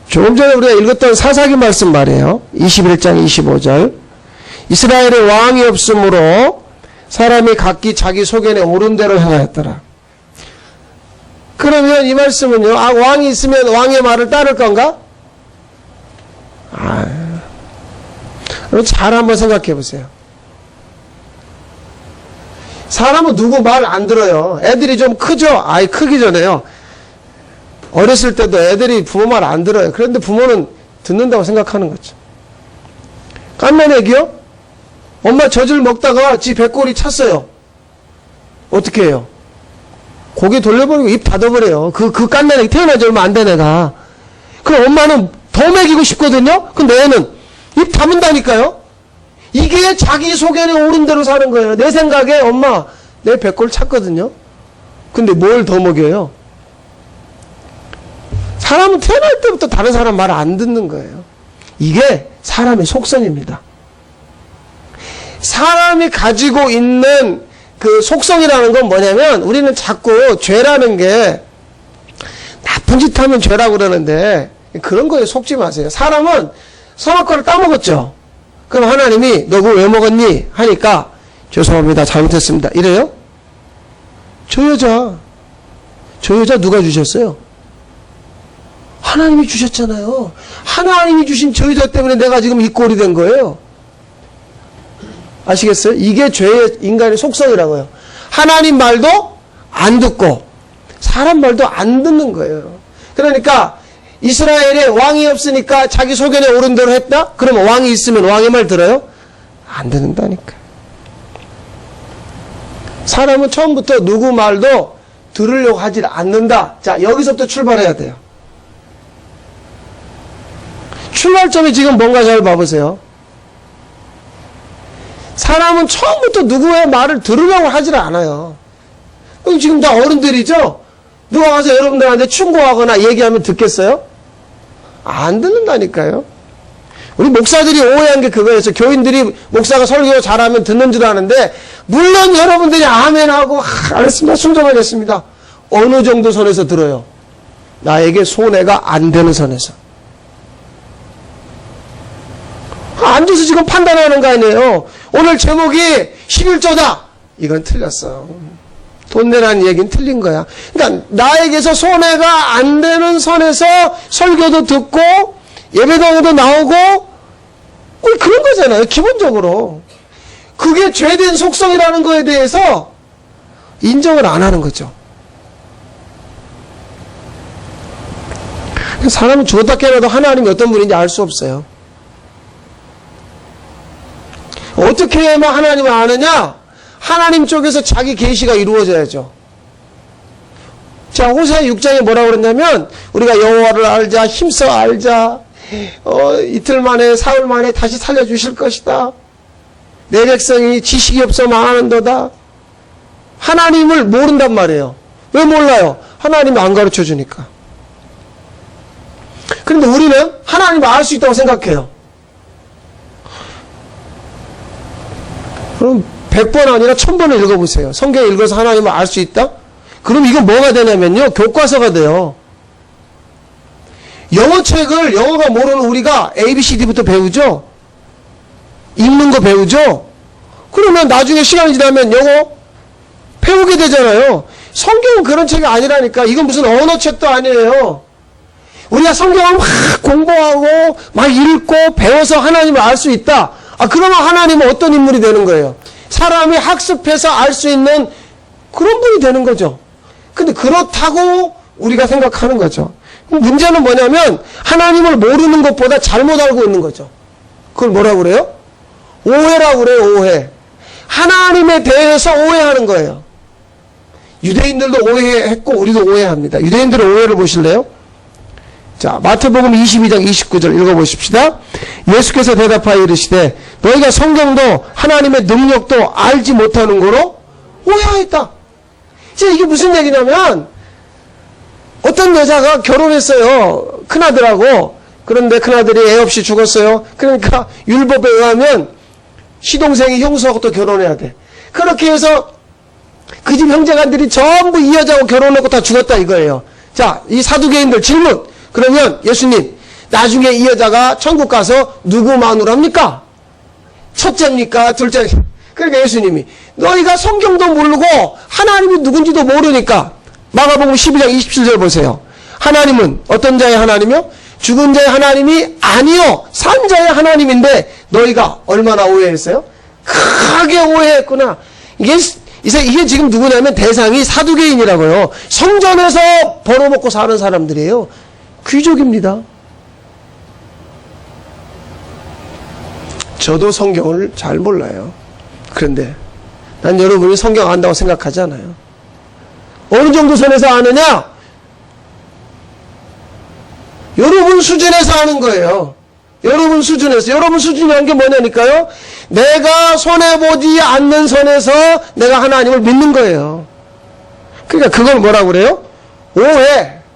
조금 전에 우리가 읽었던 사사기 말씀 말이에요. 21장 25절. 이스라엘에 왕이 없으므로 사람이 각기 자기 소견에 오른 대로 행하였더라. 그러면 이 말씀은요, 왕이 있으면 왕의 말을 따를 건가? 잘 한번 생각해 보세요. 사람은 누구 말 안 들어요. 애들이 좀 크죠? 크기 전에요. 어렸을 때도 애들이 부모 말 안 들어요. 그런데 부모는 듣는다고 생각하는 거죠. 깐난 애기요? 엄마 젖을 먹다가 지 배꼽이 찼어요. 어떻게 해요? 고개 돌려버리고 입 닫아버려요. 그 깐난 애기 태어나지 얼마 안 된 애가. 그럼 엄마는 더 먹이고 싶거든요? 근데 애는 입 다문다니까요? 이게 자기 소견에 오른 대로 사는 거예요. 내 생각에 엄마 내 배꼽을 찼거든요? 근데 뭘 더 먹여요? 사람은 태어날 때부터 다른 사람 말 안 듣는 거예요. 이게 사람의 속성입니다. 사람이 가지고 있는 그 속성이라는 건 뭐냐면, 우리는 자꾸 죄라는 게 나쁜 짓 하면 죄라고 그러는데 그런 거에 속지 마세요. 사람은 선악과를 따먹었죠. 그럼 하나님이 너 그거 왜 먹었니? 하니까 죄송합니다, 잘못했습니다, 이래요? 저 여자 누가 주셨어요? 하나님이 주셨잖아요. 하나님이 주신 저 여자 때문에 내가 지금 이 꼴이 된 거예요. 아시겠어요? 이게 죄의 인간의 속성이라고요. 하나님 말도 안 듣고 사람 말도 안 듣는 거예요. 그러니까 이스라엘에 왕이 없으니까 자기 소견에 오른 대로 했다? 그러면 왕이 있으면 왕의 말 들어요? 안 듣는다니까. 사람은 처음부터 누구 말도 들으려고 하질 않는다. 자, 여기서부터 출발해야 돼요. 출발점이 지금 뭔가 잘 봐보세요. 사람은 처음부터 누구의 말을 들으려고 하질 않아요. 지금 다 어른들이죠? 누가 와서 여러분들한테 충고하거나 얘기하면 듣겠어요? 안 듣는다니까요. 우리 목사들이 오해한 게 그거였어요. 교인들이 목사가 설교 잘하면 듣는 줄 아는데, 물론 여러분들이 아멘하고 알았습니다, 순종하겠습니다. 어느 정도 선에서 들어요? 나에게 손해가 안 되는 선에서. 앉아서 지금 판단하는 거 아니에요. 오늘 제목이 11조다. 이건 틀렸어. 돈 내라는 얘기는 틀린 거야. 그러니까 나에게서 손해가 안 되는 선에서 설교도 듣고 예배당에도 나오고 그런 거잖아요. 기본적으로. 그게 죄된 속성이라는 거에 대해서 인정을 안 하는 거죠. 사람은 죽었다 깨어나도 하나님이 어떤 분인지 알 수 없어요. 어떻게 해야만 하나님을 아느냐? 하나님 쪽에서 자기 계시가 이루어져야죠. 자, 호세아 6장에 뭐라고 그랬냐면, 우리가 여호와를 알자, 힘써 알자, 이틀 만에, 사흘 만에 다시 살려주실 것이다. 내 백성이 지식이 없어 망하는도다. 하나님을 모른단 말이에요. 왜 몰라요? 하나님이 안 가르쳐 주니까. 그런데 우리는 하나님을 알 수 있다고 생각해요. 그럼 100번 아니라 1000번을 읽어보세요. 성경 읽어서 하나님을 알 수 있다? 그럼 이건 뭐가 되냐면요, 교과서가 돼요. 영어책을 영어가 모르는 우리가 ABCD부터 배우죠? 읽는 거 배우죠? 그러면 나중에 시간이 지나면 영어 배우게 되잖아요. 성경은 그런 책이 아니라니까. 이건 무슨 언어책도 아니에요. 우리가 성경을 막 공부하고 막 읽고 배워서 하나님을 알 수 있다. 그러면 하나님은 어떤 인물이 되는 거예요? 사람이 학습해서 알 수 있는 그런 분이 되는 거죠. 근데 그렇다고 우리가 생각하는 거죠. 문제는 뭐냐면 하나님을 모르는 것보다 잘못 알고 있는 거죠. 그걸 뭐라고 그래요? 오해라고 그래요. 오해. 하나님에 대해서 오해하는 거예요. 유대인들도 오해했고 우리도 오해합니다. 유대인들의 오해를 보실래요? 자, 마태복음 22장 29절 읽어보십시다. 예수께서 대답하여 이르시되 너희가 성경도 하나님의 능력도 알지 못하는 거로 오해하였다. 이제 이게 무슨 얘기냐면, 어떤 여자가 결혼했어요. 큰아들하고. 그런데 큰아들이 애 없이 죽었어요. 그러니까 율법에 의하면 시동생이 형수하고 또 결혼해야 돼. 그렇게 해서 그 집 형제간들이 전부 이 여자하고 결혼하고 다 죽었다 이거예요. 자, 이 사두개인들 질문. 그러면 예수님, 나중에 이 여자가 천국 가서 누구 마누라입니까? 첫째입니까? 둘째? 그러니까 예수님이 너희가 성경도 모르고 하나님이 누군지도 모르니까 마가복음 12장 27절 보세요. 하나님은 어떤 자의 하나님이요? 죽은 자의 하나님이 아니요 산 자의 하나님인데 너희가 얼마나 오해했어요? 크게 오해했구나. 이게 지금 누구냐면 대상이 사두개인이라고요. 성전에서 벌어먹고 사는 사람들이에요. 귀족입니다. 저도 성경을 잘 몰라요. 그런데 난 여러분이 성경 안다고 생각하지 않아요. 어느 정도 선에서 아느냐? 여러분 수준에서 아는 거예요. 여러분 수준에서. 여러분 수준이라는 게 뭐냐니까요? 내가 손해보지 않는 선에서 내가 하나님을 믿는 거예요. 그러니까 그걸 뭐라고 그래요?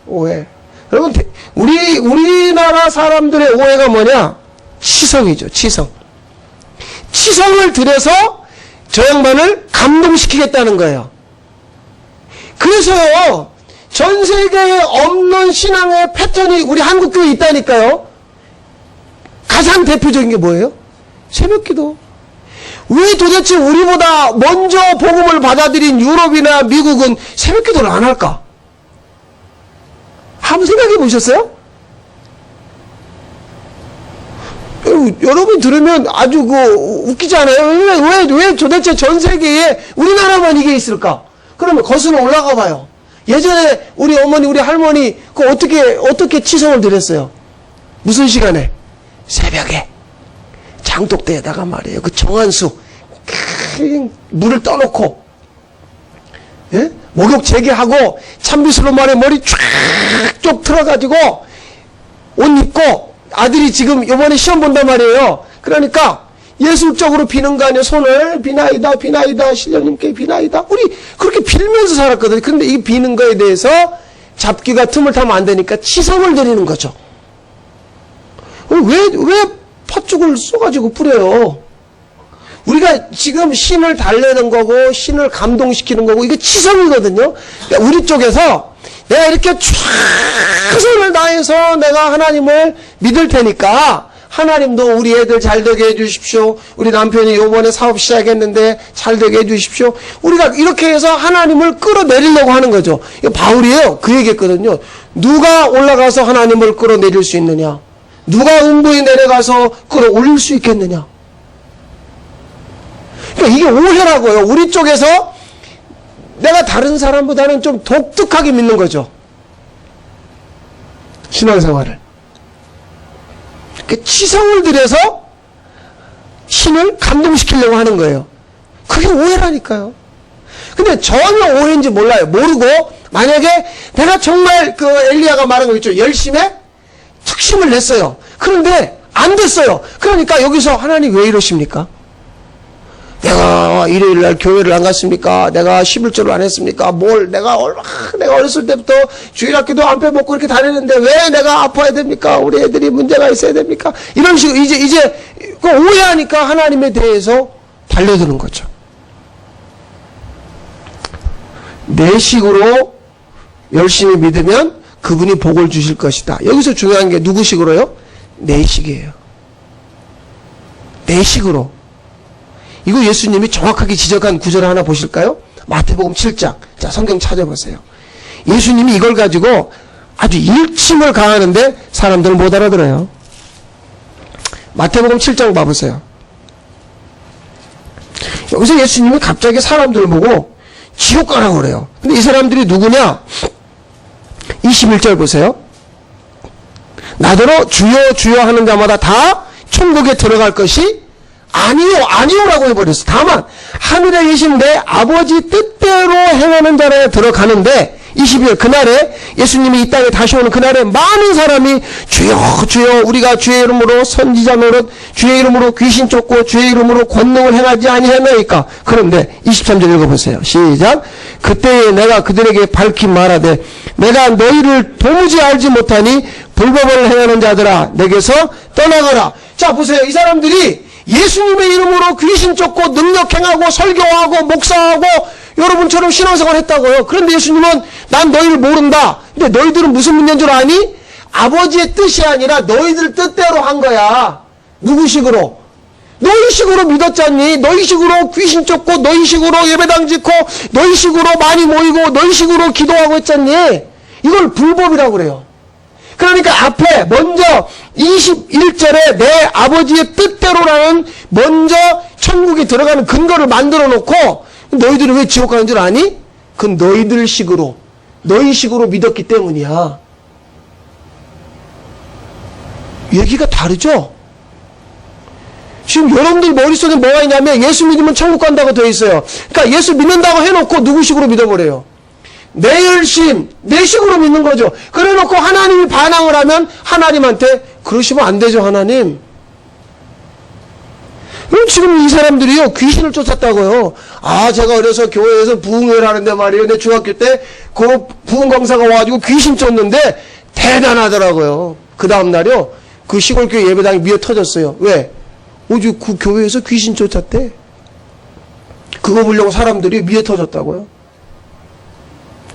오해. 여러분, 우리나라 사람들의 오해가 뭐냐? 치성이죠, 치성. 치성을 들여서 저 양반을 감동시키겠다는 거예요. 그래서요, 전 세계에 없는 신앙의 패턴이 우리 한국교회에 있다니까요. 가장 대표적인 게 뭐예요? 새벽기도. 왜 도대체 우리보다 먼저 복음을 받아들인 유럽이나 미국은 새벽기도를 안 할까? 한번 생각해 보셨어요? 여러분 들으면 아주 웃기지 않아요? 왜 도대체 전 세계에 우리나라만 이게 있을까? 그러면 거슬러 올라가 봐요. 예전에 우리 어머니, 우리 할머니, 어떻게 치성을 드렸어요? 무슨 시간에? 새벽에. 장독대에다가 말이에요. 그 정한수, 물을 떠놓고, 예? 목욕 재개하고, 찬비수로 말에 머리 쫙 틀어가지고, 옷 입고, 아들이 지금 요번에 시험 본단 말이에요. 그러니까, 예술적으로 비는 거 아니에요. 손을 비나이다 신령님께 비나이다. 우리 그렇게 빌면서 살았거든요. 그런데 이 비는 거에 대해서 잡기가 틈을 타면 안 되니까 치성을 드리는 거죠. 왜 팥죽을 쏘가지고 뿌려요? 우리가 지금 신을 달래는 거고 신을 감동시키는 거고 이게 치성이거든요. 그러니까 우리 쪽에서 내가 이렇게 최선을 다해서 내가 하나님을 믿을 테니까 하나님도 우리 애들 잘 되게 해주십시오. 우리 남편이 요번에 사업 시작했는데 잘 되게 해주십시오. 우리가 이렇게 해서 하나님을 끌어내리려고 하는 거죠. 이거 바울이에요. 그 얘기했거든요. 누가 올라가서 하나님을 끌어내릴 수 있느냐? 누가 음부에 내려가서 끌어올릴 수 있겠느냐? 그러니까 이게 오해라고요. 우리 쪽에서 내가 다른 사람보다는 좀 독특하게 믿는 거죠. 신앙생활을. 치성을 들여서 신을 감동시키려고 하는 거예요. 그게 오해라니까요. 근데 전혀 오해인지 몰라요. 모르고 만약에 내가 정말 그 엘리야가 말한 거 있죠. 열심에 특심을 냈어요. 그런데 안 됐어요. 그러니까 여기서 하나님 왜 이러십니까? 내가 일요일 날 교회를 안 갔습니까? 내가 11조를 안 했습니까? 내가 어렸을 때부터 주일학교도 안 빼먹고 이렇게 다녔는데 왜 내가 아파야 됩니까? 우리 애들이 문제가 있어야 됩니까? 이런 식으로 이제 그 오해하니까 하나님에 대해서 달려드는 거죠. 내 식으로 열심히 믿으면 그분이 복을 주실 것이다. 여기서 중요한 게 누구 식으로요? 내 식이에요. 내 식으로. 이거 예수님이 정확하게 지적한 구절 하나 보실까요? 마태복음 7장. 자, 성경 찾아보세요. 예수님이 이걸 가지고 아주 일침을 가하는데 사람들은 못 알아들어요. 마태복음 7장 봐보세요. 여기서 예수님이 갑자기 사람들을 보고 지옥 가라고 그래요. 근데 이 사람들이 누구냐? 21절 보세요. 나더러 주여 주여 하는 자마다 다 천국에 들어갈 것이 아니요라고 해버렸어. 다만 하늘에 계신 내 아버지 뜻대로 행하는 자라야 들어가는데 22절 그날에 예수님이 이 땅에 다시 오는 그날에 많은 사람이 주여 주여 우리가 주의 이름으로 선지자 노릇 주의 이름으로 귀신 쫓고 주의 이름으로 권능을 행하지 아니하나이까. 그런데 23절 읽어보세요. 시작. 그때에 내가 그들에게 밝히 말하되 내가 너희를 도무지 알지 못하니 불법을 행하는 자들아 내게서 떠나가라. 자 보세요. 이 사람들이 예수님의 이름으로 귀신 쫓고 능력 행하고 설교하고 목사하고 여러분처럼 신앙생활 했다고요. 그런데 예수님은 난 너희를 모른다. 근데 너희들은 무슨 문제인 줄 아니? 아버지의 뜻이 아니라 너희들 뜻대로 한 거야. 누구 식으로? 너희 식으로 믿었잖니. 너희 식으로 귀신 쫓고, 너희 식으로 예배당 짓고, 너희 식으로 많이 모이고, 너희 식으로 기도하고 했잖니. 이걸 불법이라고 그래요. 그러니까 앞에 먼저 21절에 내 아버지의 뜻대로라는 먼저 천국에 들어가는 근거를 만들어 놓고, 너희들이 왜 지옥 가는 줄 아니? 그건 너희들 식으로, 너희 식으로 믿었기 때문이야. 얘기가 다르죠? 지금 여러분들 머릿속에 뭐가 있냐면 예수 믿으면 천국 간다고 되어 있어요. 그러니까 예수 믿는다고 해놓고 누구 식으로 믿어버려요? 내 열심, 내 식으로 믿는 거죠. 그래놓고 하나님이 반항을 하면 하나님한테 그러시면 안 되죠, 하나님. 그럼 지금 이 사람들이요, 귀신을 쫓았다고요. 아, 제가 어려서 교회에서 부흥회를 하는데 말이에요. 내 중학교 때 그 부흥 강사가 와가지고 귀신 쫓는데 대단하더라고요. 그 다음날요, 그 시골교회 예배당이 미어 터졌어요. 왜? 오죽 그 교회에서 귀신 쫓았대. 그거 보려고 사람들이 미어 터졌다고요.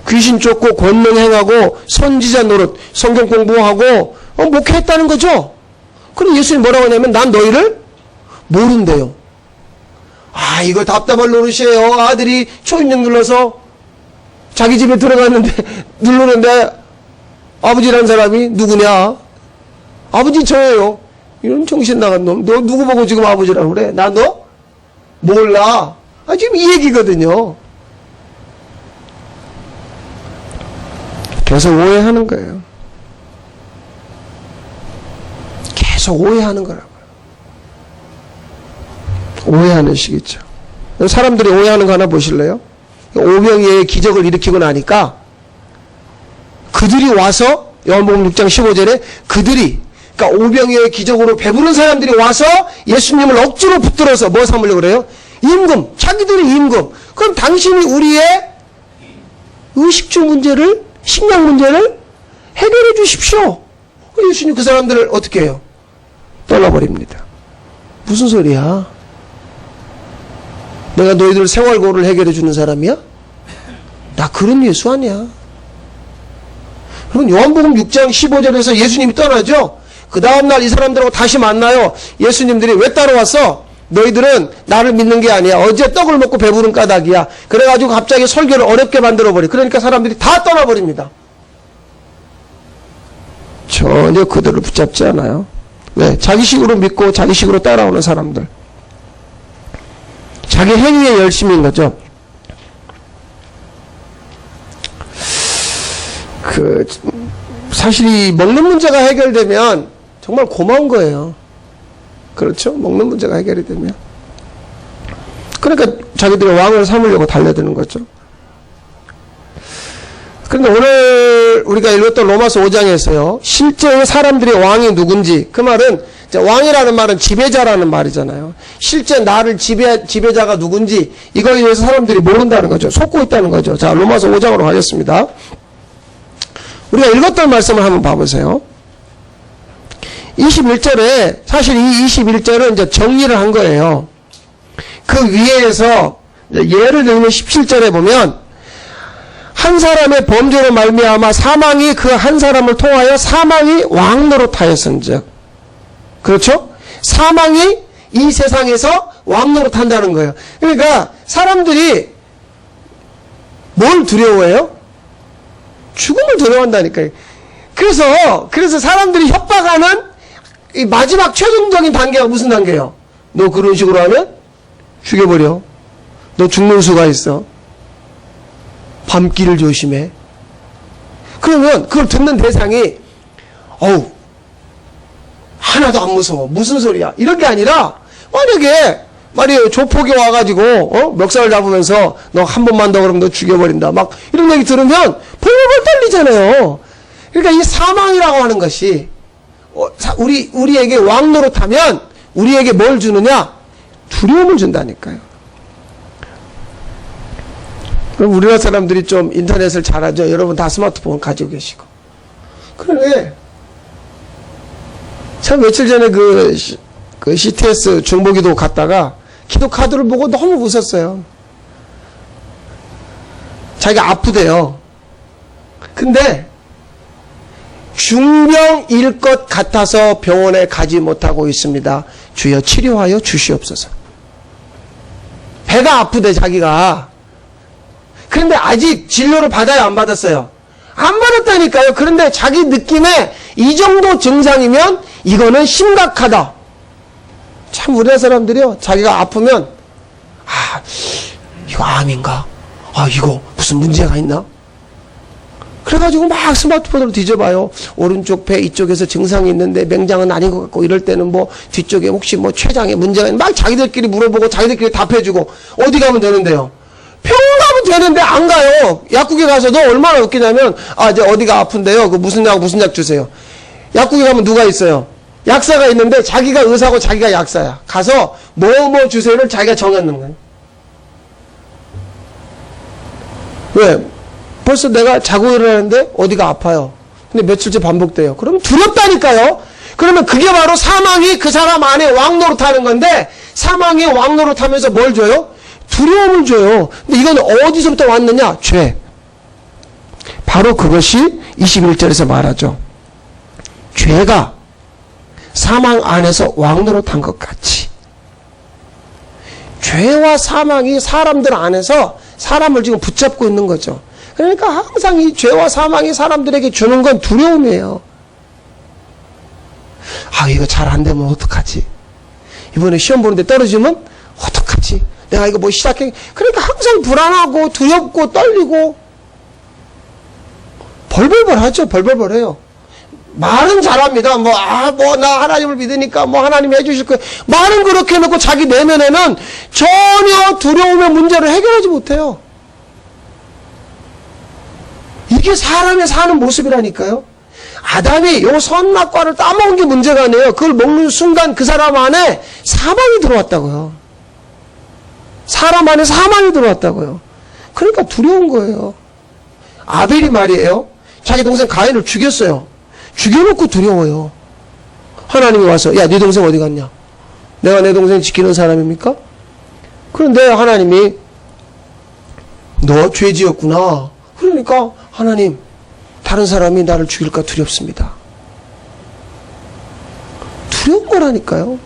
귀신 쫓고 권능 행하고 선지자 노릇, 성경 공부하고 목회했다는 거죠. 그럼 예수님 뭐라고 하냐면 난 너희를 모른대요. 아, 이거 답답할 노릇이에요. 아들이 초인종 눌러서 자기 집에 들어갔는데 누르는데 아버지라는 사람이 누구냐? 아버지 저예요. 이런 정신 나간 놈. 너 누구 보고 지금 아버지라고 그래? 나 너? 몰라. 아, 지금 이 얘기거든요. 계속 오해하는 거예요. 계속 오해하는 거라고요. 오해하는 식이죠. 사람들이 오해하는 거 하나 보실래요? 오병이어의 기적을 일으키고 나니까 그들이 와서 요한복음 6장 15절에 그들이 그러니까 오병이어의 기적으로 배부른 사람들이 와서 예수님을 억지로 붙들어서 뭐 삼으려고 그래요? 임금, 자기들이 임금. 그럼 당신이 우리의 의식주 문제를, 식량 문제를 해결해 주십시오. 예수님 그 사람들을 어떻게 해요? 떠나버립니다. 무슨 소리야? 내가 너희들 생활고를 해결해 주는 사람이야? 나 그런 예수 아니야. 그러면 요한복음 6장 15절에서 예수님이 떠나죠? 그 다음날 이 사람들하고 다시 만나요. 예수님들이 왜 따라왔어? 너희들은 나를 믿는 게 아니야. 어제 떡을 먹고 배부른 까닭이야. 그래가지고 갑자기 설교를 어렵게 만들어버려. 그러니까 사람들이 다 떠나버립니다. 전혀 그들을 붙잡지 않아요. 왜? 자기식으로 믿고 자기식으로 따라오는 사람들. 자기 행위에 열심인 거죠. 사실 이 먹는 문제가 해결되면 정말 고마운 거예요. 그렇죠? 먹는 문제가 해결이 되면. 그러니까 자기들이 왕을 삼으려고 달려드는 거죠. 그런데 오늘 우리가 읽었던 로마서 5장에서요. 실제의 사람들의 왕이 누군지, 그 말은 왕이라는 말은 지배자라는 말이잖아요. 실제 나를 지배자가 누군지 이거에 대해서 사람들이 모른다는 거죠. 속고 있다는 거죠. 자, 로마서 5장으로 가겠습니다. 우리가 읽었던 말씀을 한번 봐보세요. 21절에 사실 이 21절은 이제 정리를 한 거예요. 그 위에서 예를 들면 17절에 보면 한 사람의 범죄로 말미암아 사망이 그 한 사람을 통하여 사망이 왕 노릇하였은즉, 그렇죠? 사망이 이 세상에서 왕 노릇한다는 거예요. 그러니까 사람들이 뭘 두려워해요? 죽음을 두려워한다니까요. 그래서 사람들이 협박하는 이 마지막 최종적인 단계가 무슨 단계예요? 너 그런 식으로 하면 죽여버려. 너 죽는 수가 있어. 밤길을 조심해. 그러면 그걸 듣는 대상이 어우 하나도 안 무서워. 무슨 소리야? 이런 게 아니라 만약에 말이에요. 조폭이 와가지고 멱살을 잡으면서 너 한 번만 더 그러면 너 죽여버린다. 막 이런 얘기 들으면 벌벌 떨리잖아요. 그러니까 이 사망이라고 하는 것이 우리에게 왕 노릇하면 우리에게 뭘 주느냐? 두려움을 준다니까요. 그럼 우리나라 사람들이 좀 인터넷을 잘하죠. 여러분 다 스마트폰 가지고 계시고. 그러네. 참 며칠 전에 그 CTS 중보기도 갔다가 기도 카드를 보고 너무 웃었어요. 자기가 아프대요. 근데 중병일 것 같아서 병원에 가지 못하고 있습니다. 주여 치료하여 주시옵소서. 배가 아프대 자기가. 그런데 아직 진료를 받아요, 안 받았어요? 안 받았다니까요. 그런데 자기 느낌에 이 정도 증상이면 이거는 심각하다. 참 우리나라 사람들이요, 자기가 아프면 이거 암인가? 이거 무슨 문제가 있나? 그래가지고 막 스마트폰으로 뒤져봐요. 오른쪽 배 이쪽에서 증상이 있는데 맹장은 아닌 것 같고, 이럴 때는 뭐 뒤쪽에 혹시 뭐 췌장에 문제가 있나? 막 자기들끼리 물어보고 자기들끼리 답해주고. 어디 가면 되는데요? 병원 가면 되는데 안 가요. 약국에 가서도 얼마나 웃기냐면, 이제 어디가 아픈데요? 그 무슨 약 주세요. 약국에 가면 누가 있어요? 약사가 있는데 자기가 의사고 자기가 약사야. 가서 뭐 주세요를 자기가 정하는 거예요. 왜? 벌써 내가 자고 일어나는데 어디가 아파요. 근데 며칠째 반복돼요. 그럼 두렵다니까요. 그러면 그게 바로 사망이 그 사람 안에 왕노릇하는 건데, 사망이 왕노릇하면서 뭘 줘요? 두려움을 줘요. 근데 이건 어디서부터 왔느냐? 죄. 바로 그것이 21절에서 말하죠. 죄가 사망 안에서 왕노릇한 것 같이. 죄와 사망이 사람들 안에서 사람을 지금 붙잡고 있는 거죠. 그러니까 항상 이 죄와 사망이 사람들에게 주는 건 두려움이에요. 이거 잘 안 되면 어떡하지? 이번에 시험 보는데 떨어지면 어떡하지? 내가 이거 뭐 시작해. 그러니까 항상 불안하고 두렵고 떨리고 벌벌벌 하죠. 벌벌벌 해요. 말은 잘합니다. 나 하나님을 믿으니까 하나님이 해주실 거예요. 말은 그렇게 해놓고 자기 내면에는 전혀 두려움의 문제를 해결하지 못해요. 이게 사람의 사는 모습이라니까요. 아담이 요 선악과를 따먹은 게 문제가 아니에요. 그걸 먹는 순간 그 사람 안에 사망이 들어왔다고요. 사람 안에 사망이 들어왔다고요. 그러니까 두려운 거예요. 아벨이 말이에요. 자기 동생 가인을 죽였어요. 죽여놓고 두려워요. 하나님이 와서, 야, 네 동생 어디 갔냐? 내가 내 동생 지키는 사람입니까? 그런데 하나님이, 너 죄 지었구나. 그러니까 하나님, 다른 사람이 나를 죽일까 두렵습니다. 두려운 거라니까요.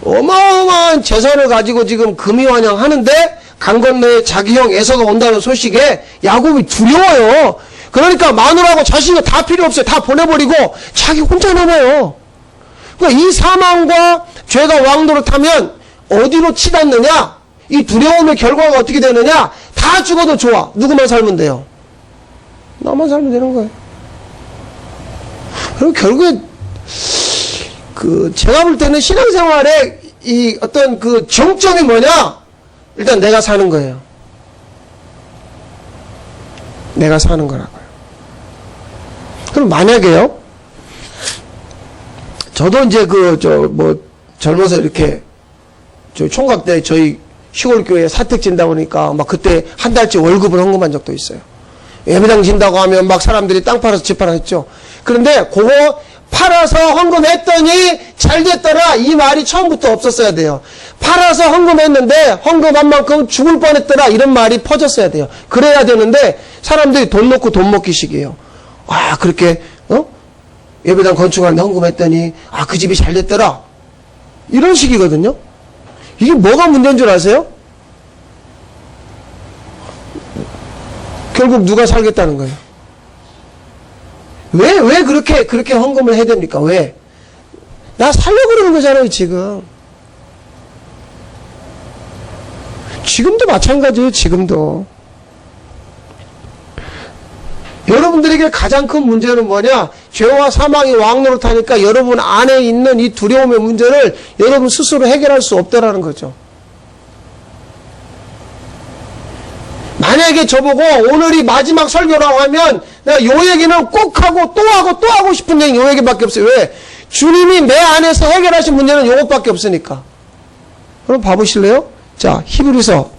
어마어마한 재산을 가지고 지금 금이환영 하는데 강 건너에 자기 형 에서가 온다는 소식에 야곱이 두려워요. 그러니까 마누라하고 자식이 다 필요 없어요. 다 보내버리고 자기 혼자 남아요. 그러니까 이 사망과 죄가 왕노릇하면 어디로 치닫느냐? 이 두려움의 결과가 어떻게 되느냐? 다 죽어도 좋아. 누구만 살면 돼요? 나만 살면 되는 거예요. 그리고 결국에 제가 볼 때는 신앙생활의 이 어떤 그 정점이 뭐냐? 일단 내가 사는 거예요. 내가 사는 거라고요. 그럼 만약에요, 저도 이제 젊어서 이렇게, 총각 때 저희 시골교회 사택 진다 보니까 막 그때 한 달치 월급을 헌금한 적도 있어요. 예배당 진다고 하면 막 사람들이 땅 팔아서 집 하나 했죠. 그런데 그거 팔아서 헌금했더니 잘 됐더라, 이 말이 처음부터 없었어야 돼요. 팔아서 헌금했는데 헌금한 만큼 죽을 뻔했더라, 이런 말이 퍼졌어야 돼요. 그래야 되는데 사람들이 돈 놓고 돈 먹기식이에요. 그렇게 예배당 건축하는데 헌금했더니 그 집이 잘 됐더라, 이런 식이거든요. 이게 뭐가 문제인 줄 아세요? 결국 누가 살겠다는 거예요. 왜 그렇게 헌금을 해야 됩니까? 왜? 나 살려고 그러는 거잖아요, 지금. 지금도 마찬가지예요, 지금도. 여러분들에게 가장 큰 문제는 뭐냐? 죄와 사망이 왕노릇하니까 여러분 안에 있는 이 두려움의 문제를 여러분 스스로 해결할 수 없다라는 거죠. 만약에 저보고 오늘이 마지막 설교라고 하면 내가 요 얘기는 꼭 하고 또 하고 또 하고 싶은 얘기 요 얘기밖에 없어요. 왜? 주님이 내 안에서 해결하신 문제는 요것밖에 없으니까. 그럼 봐보실래요? 자, 히브리서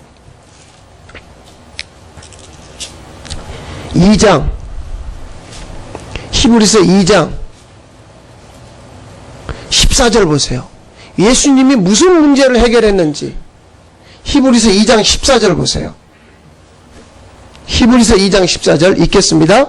2장, 히브리서 2장 14절 보세요. 예수님이 무슨 문제를 해결했는지 히브리서 2장 14절 보세요. 히브리서 2장 14절 읽겠습니다.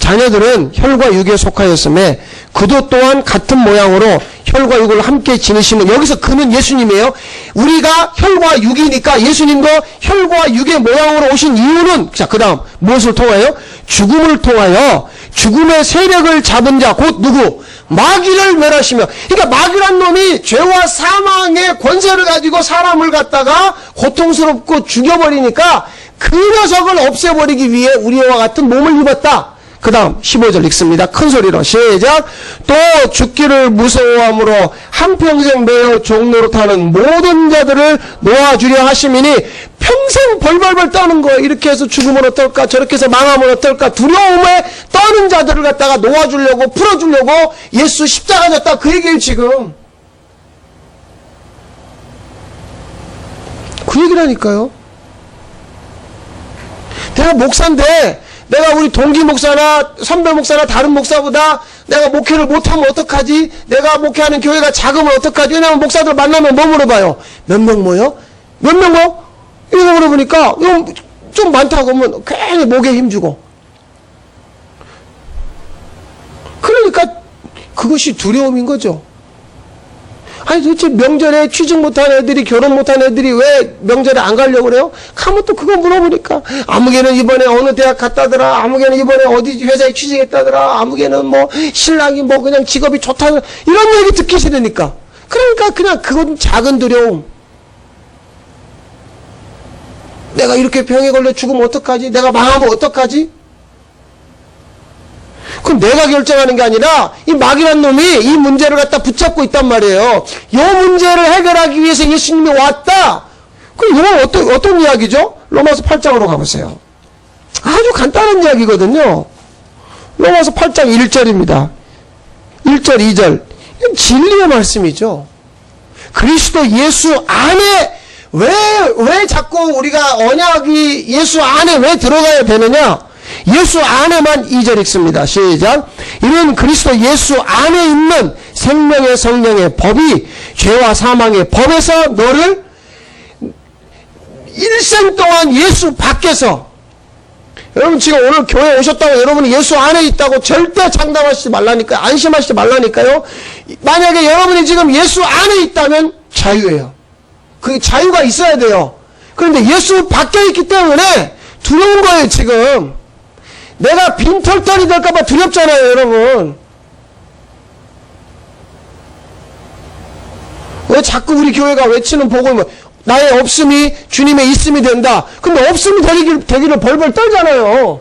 자녀들은 혈과 육에 속하였음에 그도 또한 같은 모양으로 혈과 육을 함께 지니시는, 여기서 그는 예수님이에요. 우리가 혈과 육이니까 예수님도 혈과 육의 모양으로 오신 이유는, 자, 그 다음 무엇을 통하여? 죽음을 통하여 죽음의 세력을 잡은 자 곧 누구? 마귀를 멸하시며. 그러니까 마귀란 놈이 죄와 사망의 권세를 가지고 사람을 갖다가 고통스럽고 죽여버리니까 그 녀석을 없애버리기 위해 우리와 같은 몸을 입었다. 그 다음 15절 읽습니다. 큰 소리로 시작. 또 죽기를 무서워함으로 한평생 매어 종노릇하는 모든 자들을 놓아주려 하심이니, 평생 벌벌벌 떠는 거예요. 이렇게 해서 죽으면 어떨까, 저렇게 해서 망하면 어떨까, 두려움에 떠는 자들을 갖다가 놓아주려고, 풀어주려고 예수 십자가 졌다, 그 얘기예요. 지금 그 얘기라니까요. 내가 목사인데, 내가 우리 동기 목사나 선배 목사나 다른 목사보다 내가 목회를 못하면 어떡하지? 내가 목회하는 교회가 작으면 어떡하지? 왜냐면 목사들 만나면 뭐 물어봐요? 몇 명 모여? 몇 명 모? 이거 물어보니까 좀 많다고 하면 괜히 목에 힘주고. 그러니까 그것이 두려움인 거죠. 아니 도대체 명절에 취직 못한 애들이, 결혼 못한 애들이 왜 명절에 안 가려고 그래요? 가면 또 그거 물어보니까 아무개는 이번에 어느 대학 갔다더라, 아무개는 이번에 어디 회사에 취직했다더라, 아무개는 뭐 신랑이 뭐 그냥 직업이 좋다더라, 이런 얘기 듣기 싫으니까. 그러니까 그냥 그건 작은 두려움. 내가 이렇게 병에 걸려 죽으면 어떡하지? 내가 망하면 어떡하지? 그럼 내가 결정하는 게 아니라 이 마귀란 놈이 이 문제를 갖다 붙잡고 있단 말이에요. 이 문제를 해결하기 위해서 예수님이 왔다. 그럼 이건 어떤 이야기죠? 로마서 8장으로 가보세요. 아주 간단한 이야기거든요. 로마서 8장 1절입니다. 1절, 2절. 이건 진리의 말씀이죠. 그리스도 예수 안에 왜 자꾸 우리가 언약이 예수 안에 왜 들어가야 되느냐? 예수 안에만 2절 읽습니다. 시작. 이는 그리스도 예수 안에 있는 생명의 성령의 법이 죄와 사망의 법에서 너를 일생 동안 예수 밖에서, 여러분 지금 오늘 교회 오셨다고 여러분이 예수 안에 있다고 절대 장담하시지 말라니까요. 안심하시지 말라니까요. 만약에 여러분이 지금 예수 안에 있다면 자유예요. 그 자유가 있어야 돼요. 그런데 예수 밖에 있기 때문에 두려운 거예요. 지금 내가 빈털털이 될까봐 두렵잖아요. 여러분 왜 자꾸 우리 교회가 외치는 복음은 나의 없음이 주님의 있음이 된다. 근데 없음이 되기를 벌벌 떨잖아요.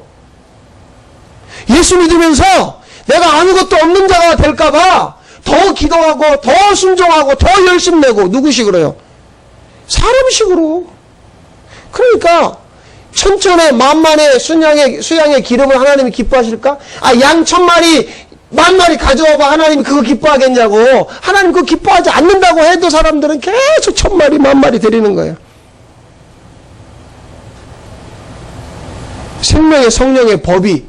예수 믿으면서 내가 아무것도 없는 자가 될까봐 더 기도하고 더 순종하고 더 열심 내고. 누구식으로요? 사람식으로. 그러니까 천천의 만만의 수양의 기름을 하나님이 기뻐하실까? 양 1000마리 10,000마리 가져와봐, 하나님이 그거 기뻐하겠냐고. 하나님 그거 기뻐하지 않는다고 해도 사람들은 계속 1000마리 10,000마리 드리는 거예요. 생명의 성령의 법이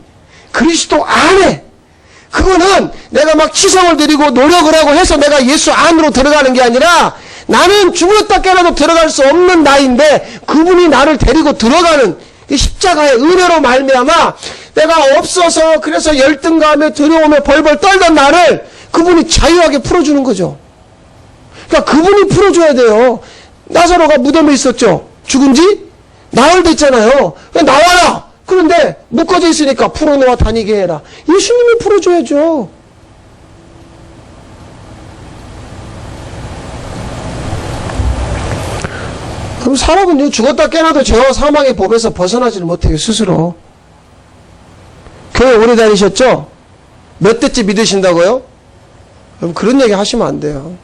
그리스도 안에, 그거는 내가 막 치성을 드리고 노력을 하고 해서 내가 예수 안으로 들어가는 게 아니라, 나는 죽었다 깨어나도 들어갈 수 없는 나인데 그분이 나를 데리고 들어가는 이 십자가의 은혜로 말미암아 내가 없어서 그래서 열등감에 두려움에 벌벌 떨던 나를 그분이 자유하게 풀어주는 거죠. 그러니까 그분이 풀어줘야 돼요. 나사로가 무덤에 있었죠. 죽은 지 나흘 됐잖아요. 나와라. 그런데 묶어져 있으니까 풀어놓아 다니게 해라. 예수님이 풀어줘야죠. 그럼 사람은요, 죽었다 깨어나도 죄와 사망의 법에서 벗어나지를 못해요, 스스로. 교회 오래 다니셨죠? 몇 대째 믿으신다고요? 여러분, 그런 얘기 하시면 안 돼요.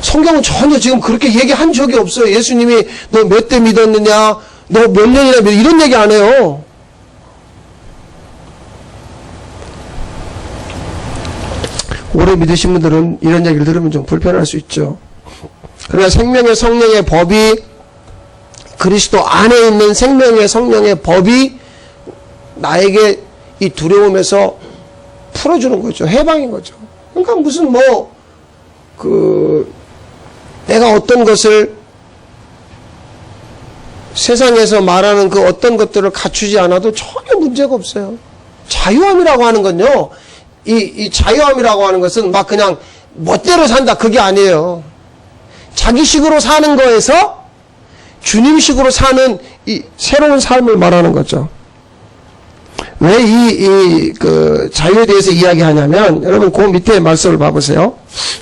성경은 전혀 지금 그렇게 얘기한 적이 없어요. 예수님이 너 몇 대 믿었느냐, 너 몇 년이나 믿었느냐, 이런 얘기 안 해요. 오래 믿으신 분들은 이런 얘기를 들으면 좀 불편할 수 있죠. 그러나 생명의 성령의 법이, 그리스도 안에 있는 생명의 성령의 법이 나에게 이 두려움에서 풀어주는 거죠. 해방인 거죠. 그러니까 무슨 내가 어떤 것을 세상에서 말하는 그 어떤 것들을 갖추지 않아도 전혀 문제가 없어요. 자유함이라고 하는 건요, 이 자유함이라고 하는 것은 막 그냥 멋대로 산다, 그게 아니에요. 자기식으로 사는 거에서 주님식으로 사는 이 새로운 삶을 말하는 거죠. 왜 그 자유에 대해서 이야기하냐면, 여러분 그 밑에 말씀을 봐보세요.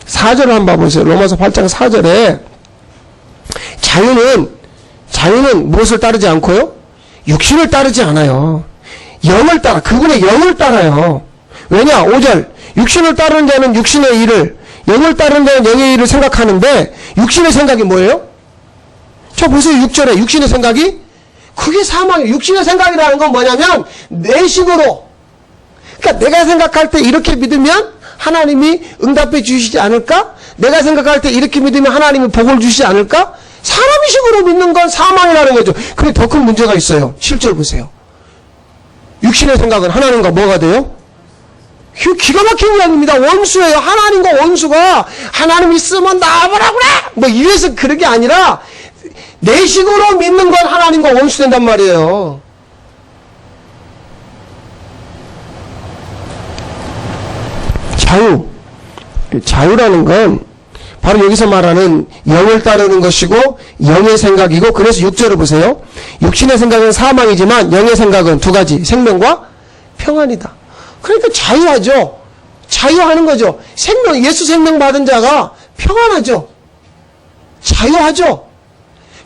4절을 한번 봐보세요. 로마서 8장 4절에 자유는 무엇을 따르지 않고요? 육신을 따르지 않아요. 영을 따라, 그분의 영을 따라요. 왜냐? 5절, 육신을 따르는 자는 육신의 일을, 영을 따르는 자는 영의 일을 생각하는데, 육신의 생각이 뭐예요? 저 보세요. 6절에 육신의 생각이, 그게 사망이에요. 육신의 생각이라는 건 뭐냐면 내 식으로, 그러니까 내가 생각할 때 이렇게 믿으면 하나님이 응답해 주시지 않을까? 내가 생각할 때 이렇게 믿으면 하나님이 복을 주시지 않을까? 사람의 식으로 믿는 건 사망이라는 거죠. 근데 더 큰 문제가 있어요. 실절 보세요. 육신의 생각은 하나님과 뭐가 돼요? 기가 막힌 이야기입니다. 원수예요. 하나님과 원수가, 하나님이 쓰면 나와보라 그래! 뭐 이래서 그런 게 아니라 내 식으로 믿는 건 하나님과 원수 된단 말이에요. 자유라는 건 바로 여기서 말하는 영을 따르는 것이고 영의 생각이고, 그래서 6절을 보세요. 육신의 생각은 사망이지만 영의 생각은 두 가지, 생명과 평안이다. 그러니까 자유하죠. 자유하는 거죠. 예수 생명 받은 자가 평안하죠. 자유하죠.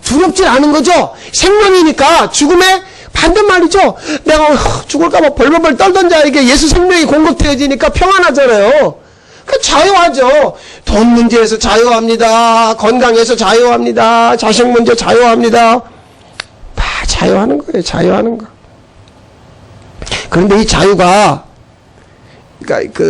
두렵지 않은 거죠. 생명이니까 죽음의 반대말이죠. 내가 죽을까봐 벌벌벌 떨던 자에게 예수 생명이 공급되어지니까 평안하잖아요. 그 자유하죠. 돈 문제에서 자유합니다. 건강에서 자유합니다. 자식 문제 자유합니다. 다 자유하는 거예요. 자유하는 거. 그런데 이 자유가 그러니까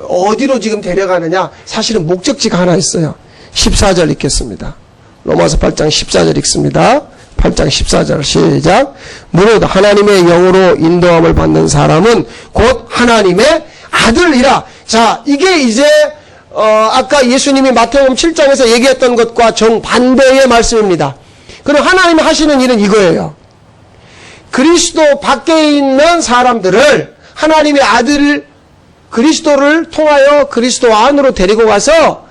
어디로 지금 데려가느냐? 사실은 목적지가 하나 있어요. 14절 읽겠습니다. 로마서 8장 14절 읽습니다. 8장 14절 시작. 무릇 하나님의 영으로 인도함을 받는 사람은 곧 하나님의 아들이라. 자, 이게 이제 아까 예수님이 마태복음 7장에서 얘기했던 것과 정반대의 말씀입니다. 그럼 하나님이 하시는 일은 이거예요. 그리스도 밖에 있는 사람들을 하나님의 아들 그리스도를 통하여 그리스도 안으로 데리고 와서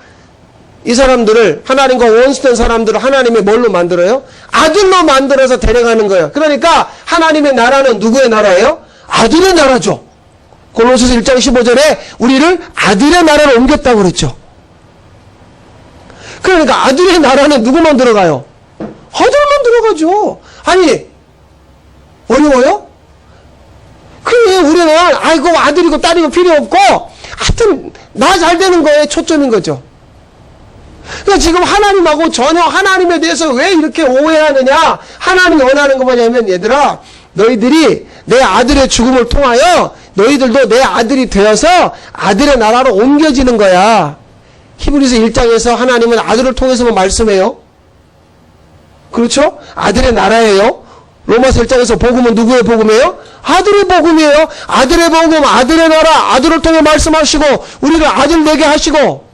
이 사람들을, 하나님과 원수된 사람들을 하나님이 뭘로 만들어요? 아들로 만들어서 데려가는 거예요. 그러니까 하나님의 나라는 누구의 나라예요? 아들의 나라죠. 골로새서 1장 15절에 우리를 아들의 나라로 옮겼다고 그랬죠. 그러니까 아들의 나라는 누구만 들어가요? 아들만 들어가죠. 아니, 어려워요? 그래, 우리는 아이고 아들이고 딸이고 필요 없고 하여튼 나 잘 되는 거에 초점인 거죠. 그러니까 지금 하나님하고 전혀 하나님에 대해서 왜 이렇게 오해하느냐? 하나님이 원하는 거 뭐냐면, 얘들아, 너희들이 내 아들의 죽음을 통하여 너희들도 내 아들이 되어서 아들의 나라로 옮겨지는 거야. 히브리서 1장에서 하나님은 아들을 통해서만 말씀해요. 그렇죠? 아들의 나라예요. 로마서 1장에서 복음은 누구의 복음이에요? 아들의 복음이에요. 아들의 복음, 아들의 나라, 아들을 통해 말씀하시고 우리를 아들 되게 하시고,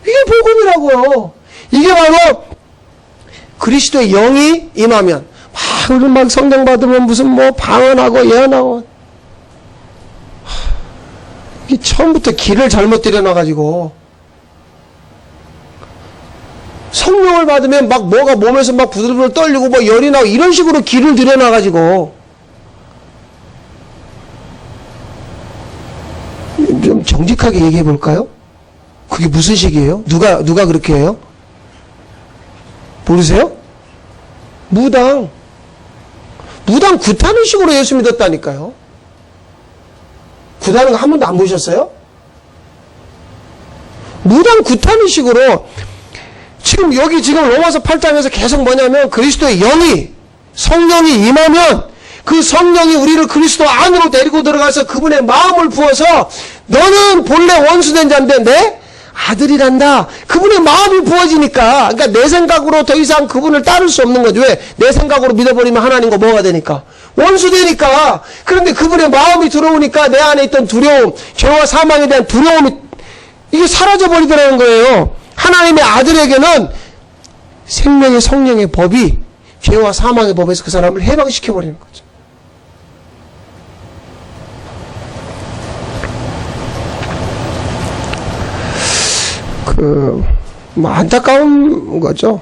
이게 복음이라고요. 이게 바로 그리스도의 영이 임하면, 막 성령 받으면 무슨 뭐 방언하고 예언하고, 이게 처음부터 길을 잘못 들여놔가지고, 성령을 받으면 막 뭐가 몸에서 막 부들부들 떨리고 뭐 열이 나고 이런 식으로 길을 들여놔가지고, 좀 정직하게 얘기해 볼까요? 그게 무슨 식이에요? 누가 그렇게 해요? 모르세요? 무당 굿하는 식으로 예수 믿었다니까요. 굿하는 거 한 번도 안 보셨어요? 무당 굿하는 식으로. 지금 로마서 8장에서 계속 뭐냐면, 그리스도의 영이, 성령이 임하면 그 성령이 우리를 그리스도 안으로 데리고 들어가서 그분의 마음을 부어서, 너는 본래 원수된 자인데 내 아들이란다. 그분의 마음이 부어지니까, 그러니까 내 생각으로 더 이상 그분을 따를 수 없는 거죠. 왜? 내 생각으로 믿어버리면 하나님과 뭐가 되니까? 원수 되니까. 그런데 그분의 마음이 들어오니까 내 안에 있던 두려움, 죄와 사망에 대한 두려움이 이게 사라져버리더라는 거예요. 하나님의 아들에게는 생명의 성령의 법이 죄와 사망의 법에서 그 사람을 해방시켜버리는 거죠. 뭐 안타까운 거죠.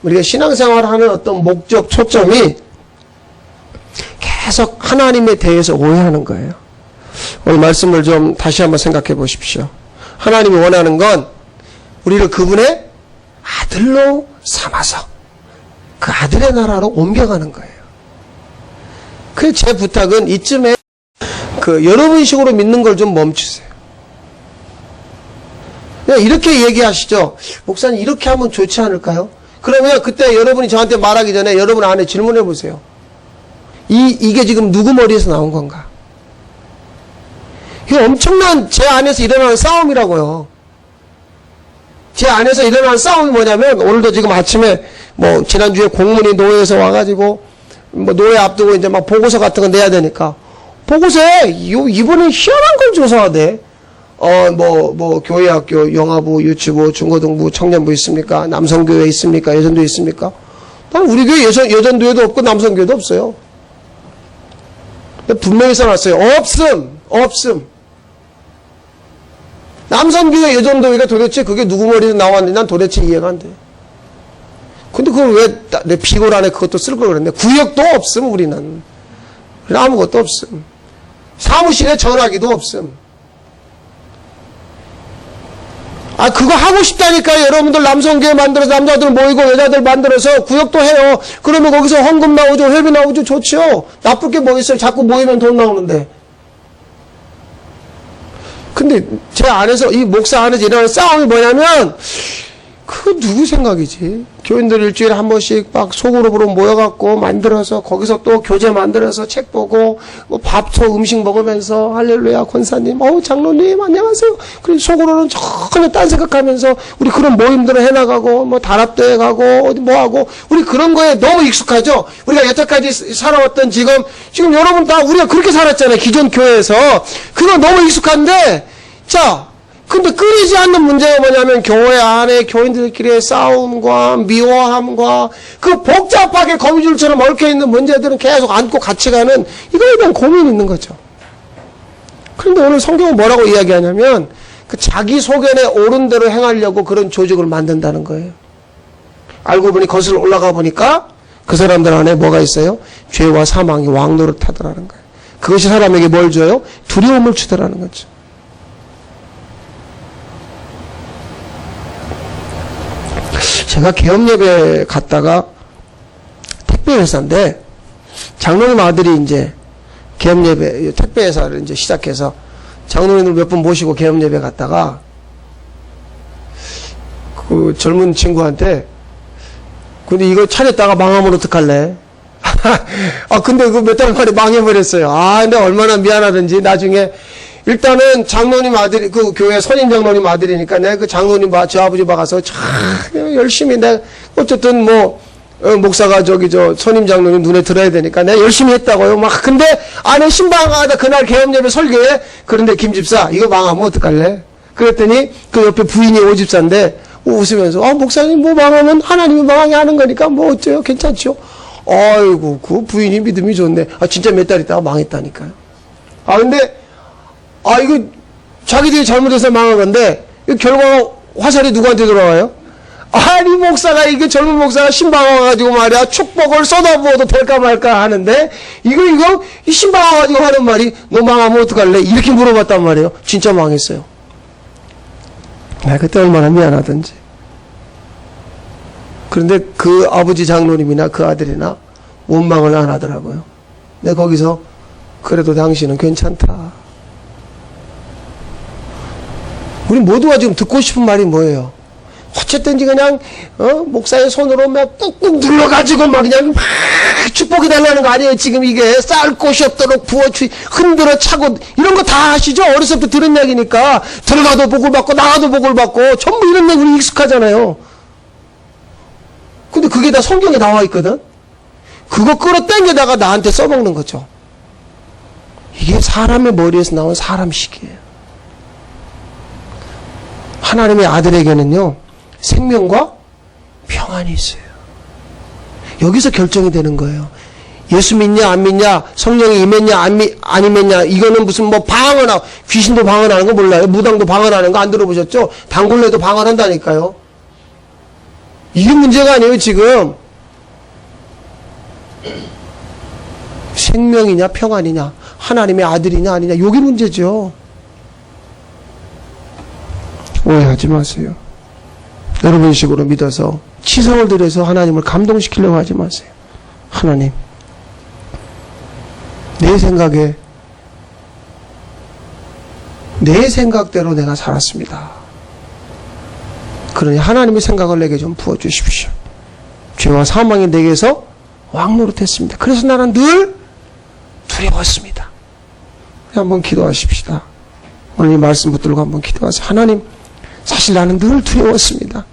우리가 신앙생활을 하는 어떤 목적, 초점이 계속 하나님에 대해서 오해하는 거예요. 오늘 말씀을 좀 다시 한번 생각해 보십시오. 하나님이 원하는 건 우리를 그분의 아들로 삼아서 그 아들의 나라로 옮겨가는 거예요. 그래서 제 부탁은 이쯤에 여러분식으로 믿는 걸 좀 멈추세요. 그냥 이렇게 얘기하시죠. 목사님 이렇게 하면 좋지 않을까요? 그러면 그때 여러분이 저한테 말하기 전에 여러분 안에 질문해 보세요. 이게 지금 누구 머리에서 나온 건가? 이게 엄청난 제 안에서 일어나는 싸움이라고요. 제 안에서 일어나는 싸움이 뭐냐면, 오늘도 지금 아침에 뭐 지난주에 공문이 노예에서 와가지고 뭐 노예 앞두고 이제 막 보고서 같은 거 내야 되니까, 보고서에 이번엔 희한한 걸 조사하대. 교회 학교, 영화부, 유치부, 중고등부, 청년부 있습니까? 남성교회 있습니까? 여전도 있습니까? 난 우리 교회 여전도에도 없고 남성교회도 없어요. 분명히 써놨어요. 없음. 남성교회 여전도회가 도대체 그게 누구 머리에서 나왔는지 난 도대체 이해가 안 돼. 근데 그걸 왜 내 비골 안에 그것도 쓸 걸 그랬네. 구역도 없음, 우리는. 아무것도 없음. 사무실에 전화기도 없음. 그거 하고 싶다니까요. 여러분들 남성교회 만들어서 남자들 모이고 여자들 만들어서 구역도 해요. 그러면 거기서 헌금 나오죠. 회비 나오죠. 좋죠. 나쁠 게 뭐 있어요. 자꾸 모이면 돈 나오는데. 근데 제 안에서, 이 목사 안에서 일어나는 싸움이 뭐냐면, 그 누구 생각이지? 교인들 일주일에 한 번씩 막 소그룹으로 모여갖고 만들어서 거기서 또 교재 만들어서 책 보고 뭐 밥도 음식 먹으면서 할렐루야 권사님, 장로님 안녕하세요. 그리고 속으로는 전혀 딴 생각하면서 우리 그런 모임들을 해나가고 뭐 단합대회 가고 어디 뭐 하고 우리 그런 거에 너무 익숙하죠. 우리가 여태까지 살아왔던 지금 여러분 다 우리가 그렇게 살았잖아요. 기존 교회에서. 그거 너무 익숙한데 근데 끊이지 않는 문제가 뭐냐면 교회 안에 교인들끼리의 싸움과 미워함과 그 복잡하게 거미줄처럼 얽혀있는 문제들은 계속 안고 같이 가는 이거에 대한 고민이 있는 거죠. 그런데 오늘 성경은 뭐라고 이야기하냐면 그 자기 소견에 옳은 대로 행하려고 그런 조직을 만든다는 거예요. 알고 보니 거슬러 올라가 보니까 그 사람들 안에 뭐가 있어요? 죄와 사망이 왕노릇하더라는 거예요. 그것이 사람에게 뭘 줘요? 두려움을 주더라는 거죠. 제가 개업예배 갔다가 택배회사인데 장로님 아들이 이제 개업예배 택배회사를 이제 시작해서 장로님을 몇 분 모시고 개업예배 갔다가 그 젊은 친구한테 근데 이거 차렸다가 망하면 어떡할래? 근데 그 몇 달 만에 망해버렸어요. 근데 얼마나 미안하든지 나중에 일단은 장로님 아들이, 그 교회 선임 장로님 아들이니까 내가 그 장로님 저 아버지 봐가서 참 열심히 내가 어쨌든 목사가 선임 장로님 눈에 들어야 되니까 내가 열심히 했다고요. 근데 안에 신방하다 그날 개업예배 설교에 그런데 김집사 이거 망하면 어떡할래? 그랬더니 그 옆에 부인이 오집사인데 웃으면서 목사님 망하면 하나님이 망하게 하는 거니까 어째요? 괜찮죠? 아이고 그 부인이 믿음이 좋네. 진짜 몇 달 있다가 망했다니까요. 근데 이거 자기들이 잘못해서 망한 건데 결과가 화살이 누구한테 돌아와요? 목사가 이게 젊은 목사가 신방 와가지고 말이야 축복을 쏟아부어도 될까 말까 하는데 이거 이 신방 와가지고 하는 말이 너 망하면 어떡할래? 이렇게 물어봤단 말이에요. 진짜 망했어요. 그때 얼마나 미안하던지. 그런데 그 아버지 장로님이나 그 아들이나 원망을 안 하더라고요. 내가 거기서 그래도 당신은 괜찮다. 우리 모두가 지금 듣고 싶은 말이 뭐예요? 어쨌든지 그냥 목사의 손으로 막 꾹꾹 눌러가지고 그냥 축복이 달라는 거 아니에요? 지금 이게 쌀 곳이 없도록 흔들어 차고 이런 거 다 아시죠? 어렸을 때부터 들은 이야기니까 들어가도 복을 받고 나가도 복을 받고 전부 이런 얘기 우리 익숙하잖아요. 근데 그게 다 성경에 나와 있거든. 그거 끌어당겨다가 나한테 써먹는 거죠. 이게 사람의 머리에서 나온 사람식이에요. 하나님의 아들에게는요 생명과 평안이 있어요. 여기서 결정이 되는 거예요. 예수 믿냐 안 믿냐, 성령이 임했냐 안 임했냐, 이거는 무슨 뭐 방언하고, 귀신도 방언하는 거 몰라요? 무당도 방언하는 거 안 들어보셨죠? 단골레도 방언한다니까요. 이게 문제가 아니에요. 지금 생명이냐 평안이냐, 하나님의 아들이냐 아니냐, 이게 문제죠. 오해하지 마세요. 여러분 식으로 믿어서 치성을 들여서 하나님을 감동시키려고 하지 마세요. 하나님, 내 생각에, 내 생각대로 내가 살았습니다. 그러니 하나님의 생각을 내게 좀 부어주십시오. 죄와 사망이 내게서 왕노릇했습니다. 그래서 나는 늘 두려웠습니다. 한번 기도하십시다. 오늘 이 말씀 붙들고 한번 기도하세요. 하나님, 사실 나는 늘 두려웠습니다.